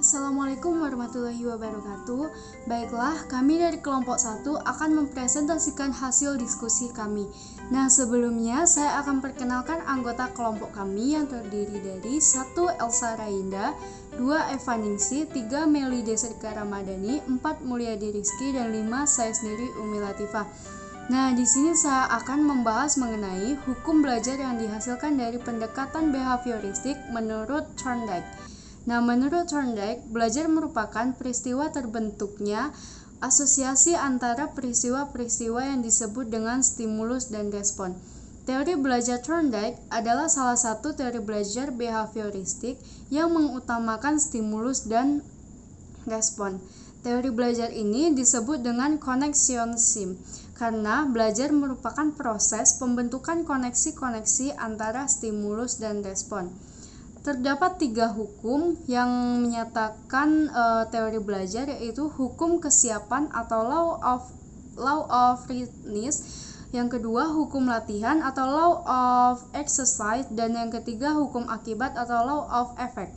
Assalamualaikum warahmatullahi wabarakatuh. Baiklah, kami dari kelompok 1 akan mempresentasikan hasil diskusi kami. Nah, sebelumnya saya akan perkenalkan anggota kelompok kami yang terdiri dari 1. Elsa Rainda, 2. Eva Ningsi, 3. Meli Desrika Ramadhani, 4. Mulyadi Rizky, dan 5. Saya sendiri Umi Latifah. Nah, di sini saya akan membahas mengenai hukum belajar yang dihasilkan dari pendekatan behavioristik menurut Thorndike. Nah, menurut Thorndike, belajar merupakan peristiwa terbentuknya asosiasi antara peristiwa-peristiwa yang disebut dengan stimulus dan respon. Teori belajar Thorndike adalah salah satu teori belajar behavioristik yang mengutamakan stimulus dan respon. Teori belajar ini disebut dengan connexionism karena belajar merupakan proses pembentukan koneksi-koneksi antara stimulus dan respon. Terdapat 3 hukum yang menyatakan teori belajar, yaitu hukum kesiapan atau law of readiness, yang kedua hukum latihan atau law of exercise, dan yang ketiga hukum akibat atau law of effect.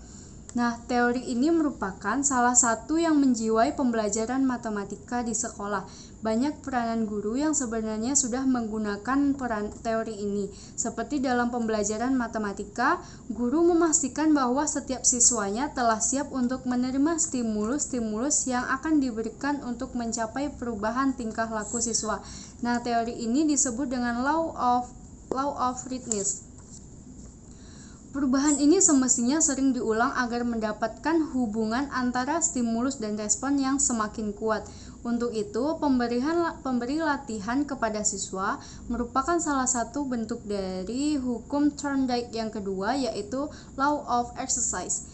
Nah, teori ini merupakan salah satu yang menjiwai pembelajaran matematika di sekolah. Banyak peranan guru yang sebenarnya sudah menggunakan teori ini. Seperti dalam pembelajaran matematika, guru memastikan bahwa setiap siswanya telah siap untuk menerima stimulus-stimulus yang akan diberikan untuk mencapai perubahan tingkah laku siswa. Nah, teori ini disebut dengan law of readiness. Perubahan ini semestinya sering diulang agar mendapatkan hubungan antara stimulus dan respon yang semakin kuat. Untuk itu, pemberi latihan kepada siswa merupakan salah satu bentuk dari hukum Thorndike yang kedua, yaitu law of exercise.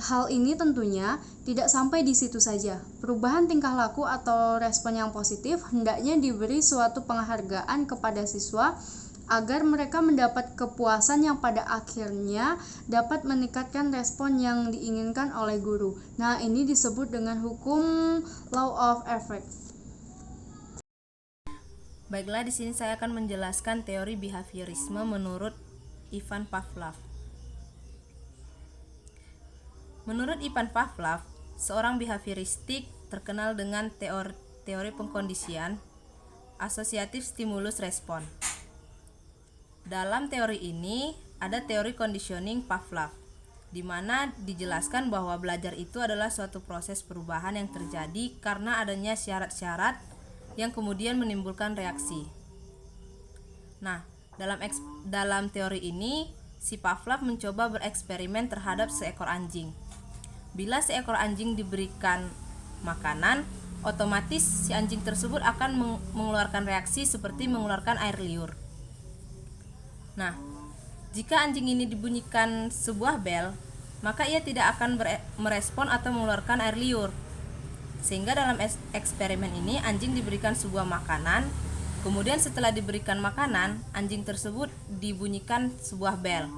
Hal ini tentunya tidak sampai di situ saja. Perubahan tingkah laku atau respon yang positif hendaknya diberi suatu penghargaan kepada siswa agar mereka mendapat kepuasan yang pada akhirnya dapat meningkatkan respon yang diinginkan oleh guru. Nah, ini disebut dengan hukum law of effect. Baiklah, di sini saya akan menjelaskan teori behaviorisme menurut Ivan Pavlov. Menurut Ivan Pavlov, seorang behavioristik terkenal dengan teori pengkondisian asosiatif stimulus respon. Dalam teori ini ada teori conditioning Pavlov, di mana dijelaskan bahwa belajar itu adalah suatu proses perubahan yang terjadi karena adanya syarat-syarat yang kemudian menimbulkan reaksi. Nah, dalam teori ini si Pavlov mencoba bereksperimen terhadap seekor anjing. Bila seekor anjing diberikan makanan, otomatis si anjing tersebut akan mengeluarkan reaksi seperti mengeluarkan air liur. Nah, jika anjing ini dibunyikan sebuah bel, maka ia tidak akan merespon atau mengeluarkan air liur. Sehingga dalam eksperimen ini anjing diberikan sebuah makanan, kemudian setelah diberikan makanan, anjing tersebut dibunyikan sebuah bel.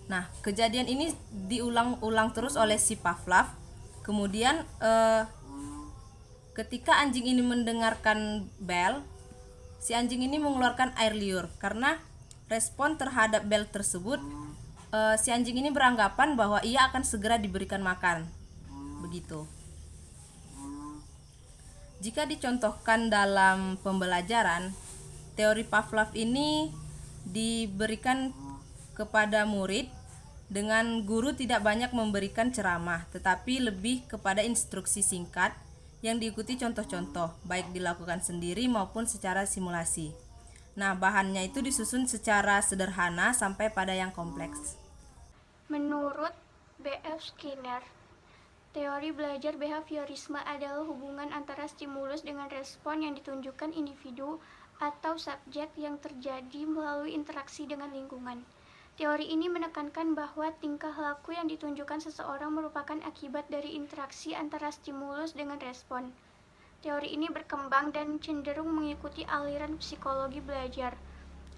Nah, kejadian ini diulang-ulang terus oleh si Pavlov. Kemudian ketika anjing ini mendengarkan bel, si anjing ini mengeluarkan air liur karena respon terhadap bel tersebut. Si anjing ini beranggapan bahwa ia akan segera diberikan makan. Begitu. Jika dicontohkan dalam pembelajaran, teori Pavlov ini diberikan kepada murid dengan guru tidak banyak memberikan ceramah, tetapi lebih kepada instruksi singkat yang diikuti contoh-contoh, baik dilakukan sendiri maupun secara simulasi. Nah, bahannya itu disusun secara sederhana sampai pada yang kompleks. Menurut B.F. Skinner, teori belajar behaviorisme adalah hubungan antara stimulus dengan respon yang ditunjukkan individu atau subjek yang terjadi melalui interaksi dengan lingkungan. Teori ini menekankan bahwa tingkah laku yang ditunjukkan seseorang merupakan akibat dari interaksi antara stimulus dengan respon. Teori ini berkembang dan cenderung mengikuti aliran psikologi belajar,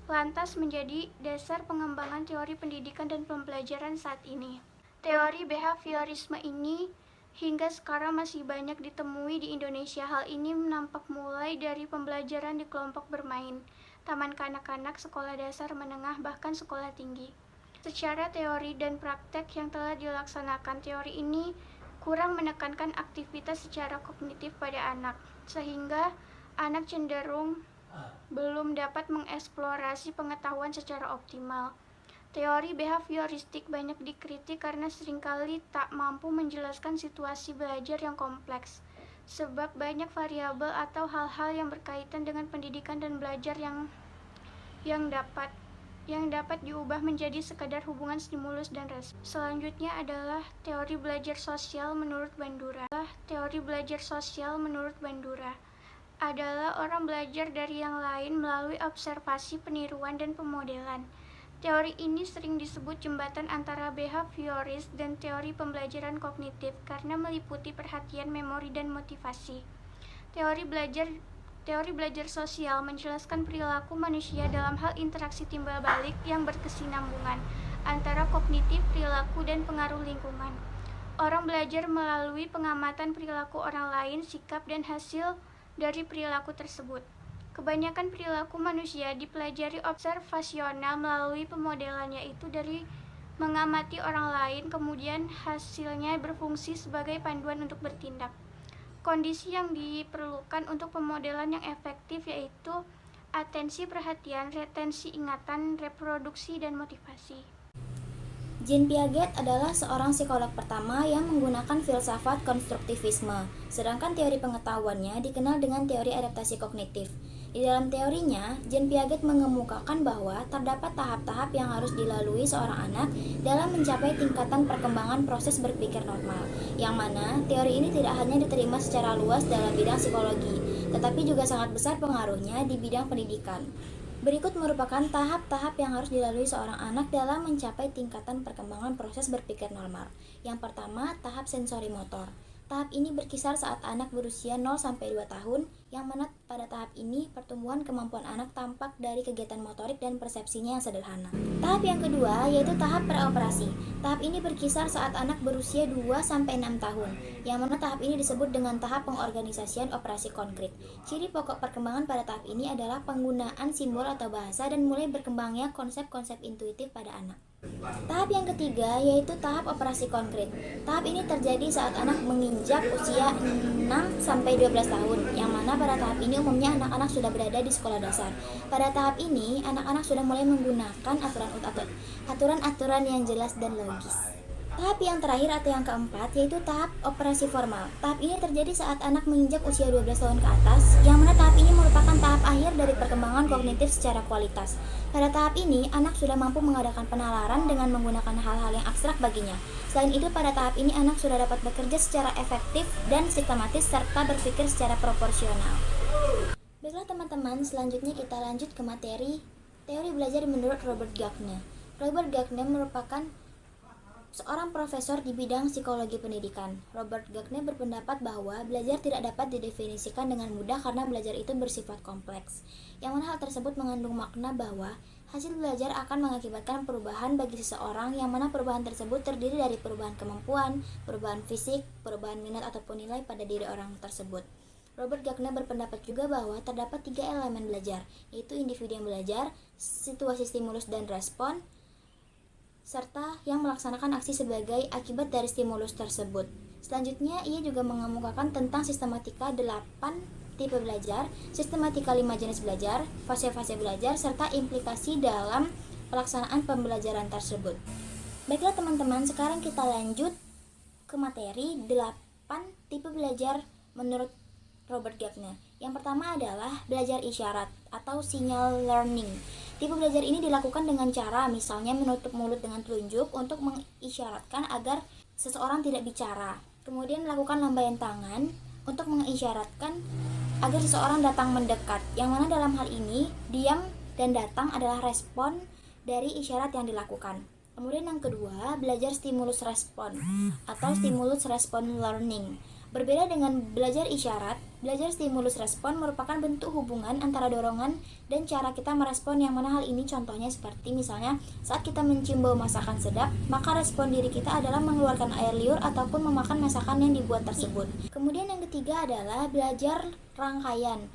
lantas menjadi dasar pengembangan teori pendidikan dan pembelajaran saat ini. Teori behaviorisme ini hingga sekarang masih banyak ditemui di Indonesia. Hal ini nampak mulai dari pembelajaran di kelompok bermain, taman kanak-kanak, sekolah dasar menengah, bahkan sekolah tinggi. Secara teori dan praktek yang telah dilaksanakan, teori ini kurang menekankan aktivitas secara kognitif pada anak, sehingga anak cenderung belum dapat mengeksplorasi pengetahuan secara optimal. Teori behavioristik banyak dikritik karena seringkali tak mampu menjelaskan situasi belajar yang kompleks, sebab banyak variabel atau hal-hal yang berkaitan dengan pendidikan dan belajar yang dapat diubah menjadi sekadar hubungan stimulus dan respon. Selanjutnya adalah teori belajar sosial menurut Bandura. Teori belajar sosial menurut Bandura adalah orang belajar dari yang lain melalui observasi, peniruan, dan pemodelan. Teori ini sering disebut jembatan antara behavioris dan teori pembelajaran kognitif karena meliputi perhatian, memori, dan motivasi. Teori belajar sosial menjelaskan perilaku manusia dalam hal interaksi timbal balik yang berkesinambungan antara kognitif, perilaku, dan pengaruh lingkungan. Orang belajar melalui pengamatan perilaku orang lain, sikap, dan hasil dari perilaku tersebut. Kebanyakan perilaku manusia dipelajari observasional melalui pemodelan, yaitu dari mengamati orang lain, kemudian hasilnya berfungsi sebagai panduan untuk bertindak. Kondisi yang diperlukan untuk pemodelan yang efektif yaitu atensi, perhatian, retensi ingatan, reproduksi, dan motivasi. Jean Piaget adalah seorang psikolog pertama yang menggunakan filsafat konstruktivisme, sedangkan teori pengetahuannya dikenal dengan teori adaptasi kognitif. Di dalam teorinya, Jean Piaget mengemukakan bahwa terdapat tahap-tahap yang harus dilalui seorang anak dalam mencapai tingkatan perkembangan proses berpikir normal, yang mana teori ini tidak hanya diterima secara luas dalam bidang psikologi, tetapi juga sangat besar pengaruhnya di bidang pendidikan. Berikut merupakan tahap-tahap yang harus dilalui seorang anak dalam mencapai tingkatan perkembangan proses berpikir normal. Yang pertama, tahap sensori motor. Tahap ini berkisar saat anak berusia 0-2 tahun, yang mana pada tahap ini pertumbuhan kemampuan anak tampak dari kegiatan motorik dan persepsinya yang sederhana. Tahap yang kedua yaitu tahap preoperasi. Tahap ini berkisar saat anak berusia 2-6 tahun, yang mana tahap ini disebut dengan tahap pengorganisasian operasi konkret. Ciri pokok perkembangan pada tahap ini adalah penggunaan simbol atau bahasa dan mulai berkembangnya konsep-konsep intuitif pada anak. Tahap yang ketiga yaitu tahap operasi konkret. Tahap ini terjadi saat anak menginjak usia 6-12 tahun, yang mana pada tahap ini umumnya anak-anak sudah berada di sekolah dasar. Pada tahap ini, anak-anak sudah mulai menggunakan aturan-aturan yang jelas dan logis. Tahap yang terakhir atau yang keempat yaitu tahap operasi formal. Tahap ini terjadi saat anak menginjak usia 12 tahun ke atas, yang mana tahap ini merupakan tahap akhir dari perkembangan kognitif secara kualitas. Pada tahap ini, anak sudah mampu mengadakan penalaran dengan menggunakan hal-hal yang abstrak baginya. Selain itu, pada tahap ini anak sudah dapat bekerja secara efektif dan sistematis serta berpikir secara proporsional. Baiklah teman-teman, selanjutnya kita lanjut ke materi teori belajar menurut Robert Gagné. Robert Gagné merupakan seorang profesor di bidang psikologi pendidikan. Robert Gagné berpendapat bahwa belajar tidak dapat didefinisikan dengan mudah karena belajar itu bersifat kompleks. Yang mana hal tersebut mengandung makna bahwa hasil belajar akan mengakibatkan perubahan bagi seseorang, yang mana perubahan tersebut terdiri dari perubahan kemampuan, perubahan fisik, perubahan minat ataupun nilai pada diri orang tersebut. Robert Gagné berpendapat juga bahwa terdapat 3 elemen belajar, yaitu individu yang belajar, situasi stimulus dan respon, serta yang melaksanakan aksi sebagai akibat dari stimulus tersebut. Selanjutnya, ia juga mengemukakan tentang sistematika 8 tipe belajar, sistematika 5 jenis belajar, fase-fase belajar, serta implikasi dalam pelaksanaan pembelajaran tersebut. Baiklah teman-teman, sekarang kita lanjut ke materi 8 tipe belajar menurut Robert Gagné. Yang pertama adalah belajar isyarat atau signal learning. Tipe belajar ini dilakukan dengan cara misalnya menutup mulut dengan telunjuk untuk mengisyaratkan agar seseorang tidak bicara. Kemudian melakukan lambaian tangan untuk mengisyaratkan agar seseorang datang mendekat. Yang mana dalam hal ini, diam dan datang adalah respon dari isyarat yang dilakukan. Kemudian yang kedua, belajar stimulus respon atau stimulus respon learning. Berbeda dengan belajar isyarat, belajar stimulus respon merupakan bentuk hubungan antara dorongan dan cara kita merespon, yang mana hal ini contohnya seperti misalnya saat kita mencium bau masakan sedap, maka respon diri kita adalah mengeluarkan air liur ataupun memakan masakan yang dibuat tersebut. Kemudian yang ketiga adalah belajar rangkaian.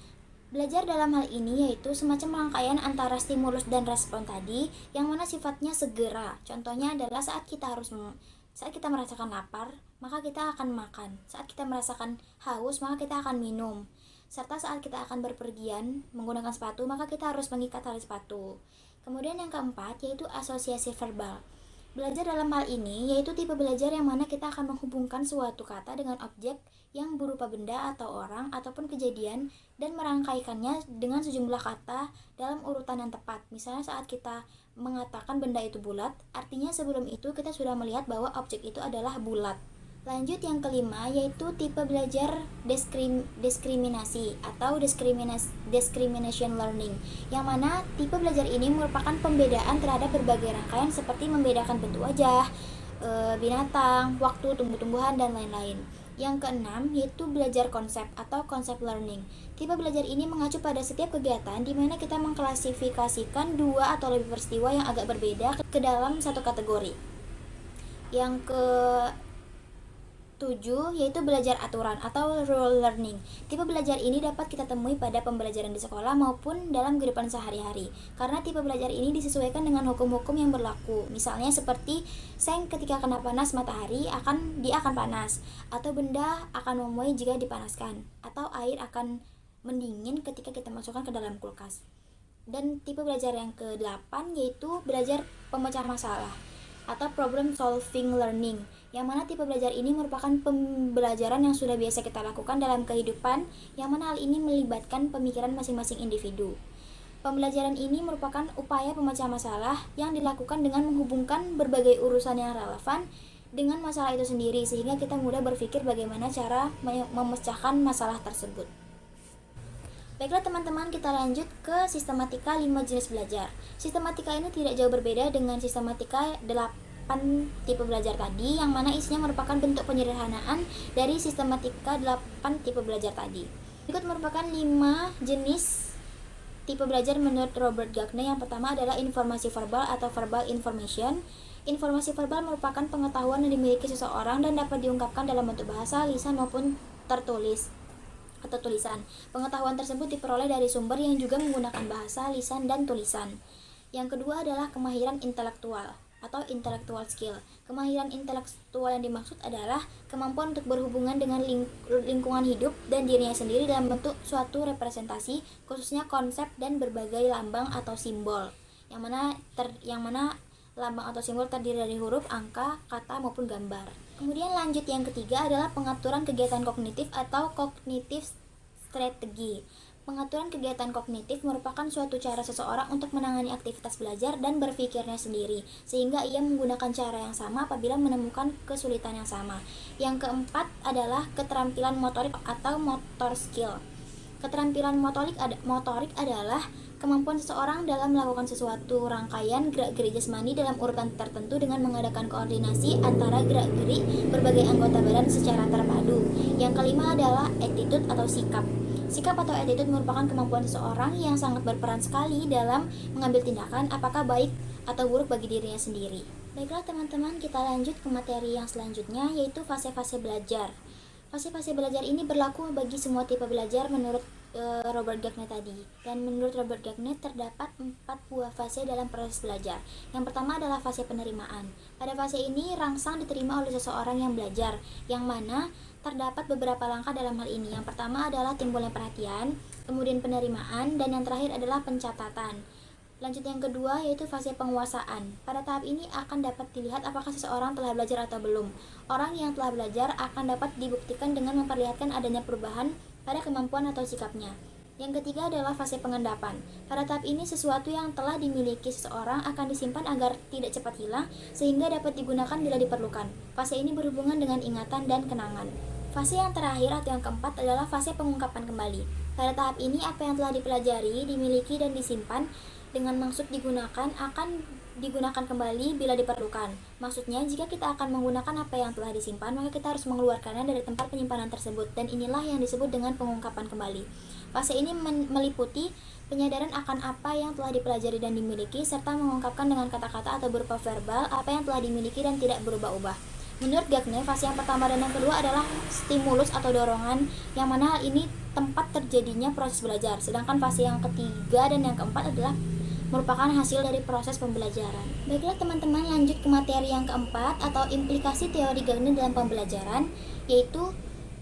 Belajar dalam hal ini yaitu semacam rangkaian antara stimulus dan respon tadi yang mana sifatnya segera. Contohnya adalah saat kita merasakan lapar, maka kita akan makan. Saat kita merasakan haus, maka kita akan minum. Serta saat kita akan berpergian menggunakan sepatu, maka kita harus mengikat tali sepatu. Kemudian yang keempat yaitu asosiasi verbal. Belajar dalam hal ini yaitu tipe belajar yang mana kita akan menghubungkan suatu kata dengan objek yang berupa benda atau orang ataupun kejadian dan merangkaikannya dengan sejumlah kata dalam urutan yang tepat. Misalnya saat kita mengatakan benda itu bulat, artinya sebelum itu kita sudah melihat bahwa objek itu adalah bulat. Lanjut yang kelima yaitu tipe belajar diskriminasi atau discrimination learning, yang mana tipe belajar ini merupakan pembedaan terhadap berbagai rangkaian seperti membedakan bentuk wajah, binatang, waktu, tumbuh-tumbuhan, dan lain-lain. Yang keenam yaitu belajar konsep atau concept learning. Tipe belajar ini mengacu pada setiap kegiatan di mana kita mengklasifikasikan dua atau lebih peristiwa yang agak berbeda ke dalam satu kategori. Yang ke 7 yaitu belajar aturan atau rule learning. Tipe belajar ini dapat kita temui pada pembelajaran di sekolah maupun dalam kehidupan sehari-hari. Karena tipe belajar ini disesuaikan dengan hukum-hukum yang berlaku. Misalnya seperti seng ketika kena panas matahari dia akan panas, atau benda akan memuai jika dipanaskan, atau air akan mendingin ketika kita masukkan ke dalam kulkas. Dan tipe belajar yang ke-8 yaitu belajar pemecah masalah atau problem solving learning, yang mana tipe belajar ini merupakan pembelajaran yang sudah biasa kita lakukan dalam kehidupan, yang mana hal ini melibatkan pemikiran masing-masing individu. Pembelajaran ini merupakan upaya pemecah masalah yang dilakukan dengan menghubungkan berbagai urusan yang relevan dengan masalah itu sendiri, sehingga kita mudah berpikir bagaimana cara memecahkan masalah tersebut. Baiklah teman-teman, kita lanjut ke sistematika 5 jenis belajar. Sistematika ini tidak jauh berbeda dengan sistematika 8 tipe belajar tadi, yang mana isinya merupakan bentuk penyederhanaan dari sistematika 8 tipe belajar tadi. Berikut merupakan 5 jenis tipe belajar menurut Robert Gagne. Yang pertama adalah informasi verbal atau verbal information. Informasi verbal merupakan pengetahuan yang dimiliki seseorang dan dapat diungkapkan dalam bentuk bahasa, lisan maupun tertulis atau tulisan. Pengetahuan tersebut diperoleh dari sumber yang juga menggunakan bahasa, lisan, dan tulisan. Yang kedua adalah kemahiran intelektual atau intellectual skill. Kemahiran intelektual yang dimaksud adalah kemampuan untuk berhubungan dengan lingkungan hidup dan dirinya sendiri dalam bentuk suatu representasi, khususnya konsep dan berbagai lambang atau simbol. Yang mana lambang atau simbol terdiri dari huruf, angka, kata maupun gambar. Kemudian lanjut yang ketiga adalah pengaturan kegiatan kognitif atau cognitive strategy. Pengaturan kegiatan kognitif merupakan suatu cara seseorang untuk menangani aktivitas belajar dan berpikirnya sendiri, sehingga ia menggunakan cara yang sama apabila menemukan kesulitan yang sama. Yang keempat adalah keterampilan motorik atau motor skill. Keterampilan motorik adalah kemampuan seseorang dalam melakukan sesuatu rangkaian gerak-gerik jasmani dalam urutan tertentu dengan mengadakan koordinasi antara gerak-gerik berbagai anggota badan secara terpadu. Yang kelima adalah attitude atau sikap. Sikap atau attitude merupakan kemampuan seseorang yang sangat berperan sekali dalam mengambil tindakan apakah baik atau buruk bagi dirinya sendiri. Baiklah teman-teman, kita lanjut ke materi yang selanjutnya yaitu fase-fase belajar. Fase-fase belajar ini berlaku bagi semua tipe belajar menurut Robert Gagne tadi. Dan menurut Robert Gagne terdapat 4 buah fase dalam proses belajar. Yang pertama adalah fase penerimaan. Pada fase ini rangsang diterima oleh seseorang yang belajar, yang mana terdapat beberapa langkah dalam hal ini. Yang pertama adalah timbulnya perhatian, kemudian penerimaan, dan yang terakhir adalah pencatatan. Lanjut yang kedua yaitu fase penguasaan. Pada tahap ini akan dapat dilihat apakah seseorang telah belajar atau belum. Orang yang telah belajar akan dapat dibuktikan dengan memperlihatkan adanya perubahan pada kemampuan atau sikapnya. Yang ketiga adalah fase pengendapan. Pada tahap ini sesuatu yang telah dimiliki seseorang akan disimpan agar tidak cepat hilang sehingga dapat digunakan bila diperlukan. Fase ini berhubungan dengan ingatan dan kenangan. Fase yang terakhir atau yang keempat adalah fase pengungkapan kembali. Pada tahap ini apa yang telah dipelajari, dimiliki dan disimpan dengan maksud digunakan akan digunakan kembali bila diperlukan. Maksudnya, jika kita akan menggunakan apa yang telah disimpan, maka kita harus mengeluarkannya dari tempat penyimpanan tersebut, dan inilah yang disebut dengan pengungkapan kembali. Fase ini meliputi penyadaran akan apa yang telah dipelajari dan dimiliki, serta mengungkapkan dengan kata-kata atau berupa verbal apa yang telah dimiliki dan tidak berubah-ubah. Menurut Gagner, fase yang pertama dan yang kedua adalah stimulus atau dorongan, yang mana hal ini tempat terjadinya proses belajar. Sedangkan fase yang ketiga dan yang keempat adalah merupakan hasil dari proses pembelajaran. Baiklah teman-teman, lanjut ke materi yang keempat atau implikasi teori Gagner dalam pembelajaran, yaitu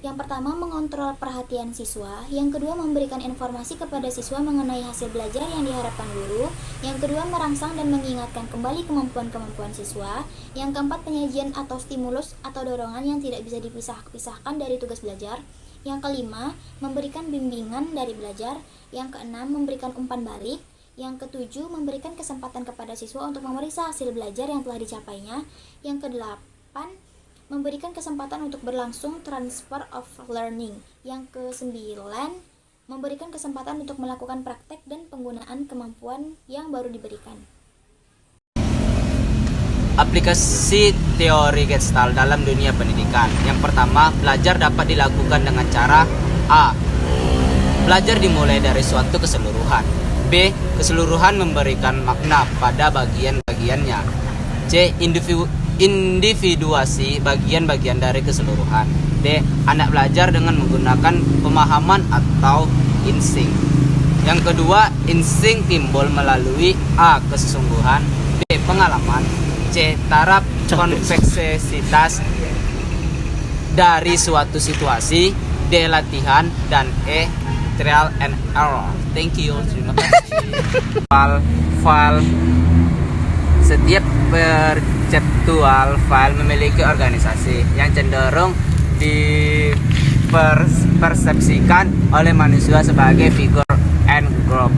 yang pertama mengontrol perhatian siswa, yang kedua memberikan informasi kepada siswa mengenai hasil belajar yang diharapkan guru, yang kedua merangsang dan mengingatkan kembali kemampuan-kemampuan siswa, yang keempat penyajian atau stimulus atau dorongan yang tidak bisa dipisahkan dari tugas belajar, yang kelima memberikan bimbingan dari belajar, yang keenam memberikan umpan balik, yang ketujuh memberikan kesempatan kepada siswa untuk memeriksa hasil belajar yang telah dicapainya, yang kedelapan memberikan kesempatan untuk berlangsung transfer of learning. Yang kesembilan, memberikan kesempatan untuk melakukan praktek dan penggunaan kemampuan yang baru diberikan. Aplikasi teori Gestalt dalam dunia pendidikan. Yang pertama, belajar dapat dilakukan dengan cara A. Belajar dimulai dari suatu keseluruhan. B. Keseluruhan memberikan makna pada bagian-bagiannya. C. Individuasi bagian-bagian dari keseluruhan. D. Anak belajar dengan menggunakan pemahaman atau insting. Yang kedua, insting timbul melalui A. Kesesungguhan, B. Pengalaman, C. Taraf konveksitas dari suatu situasi, D. Latihan, dan E. Trial and error. Thank you. Terima kasih. File setiap perceptual file memiliki organisasi yang cenderung dipersepsikan oleh manusia sebagai figure and group.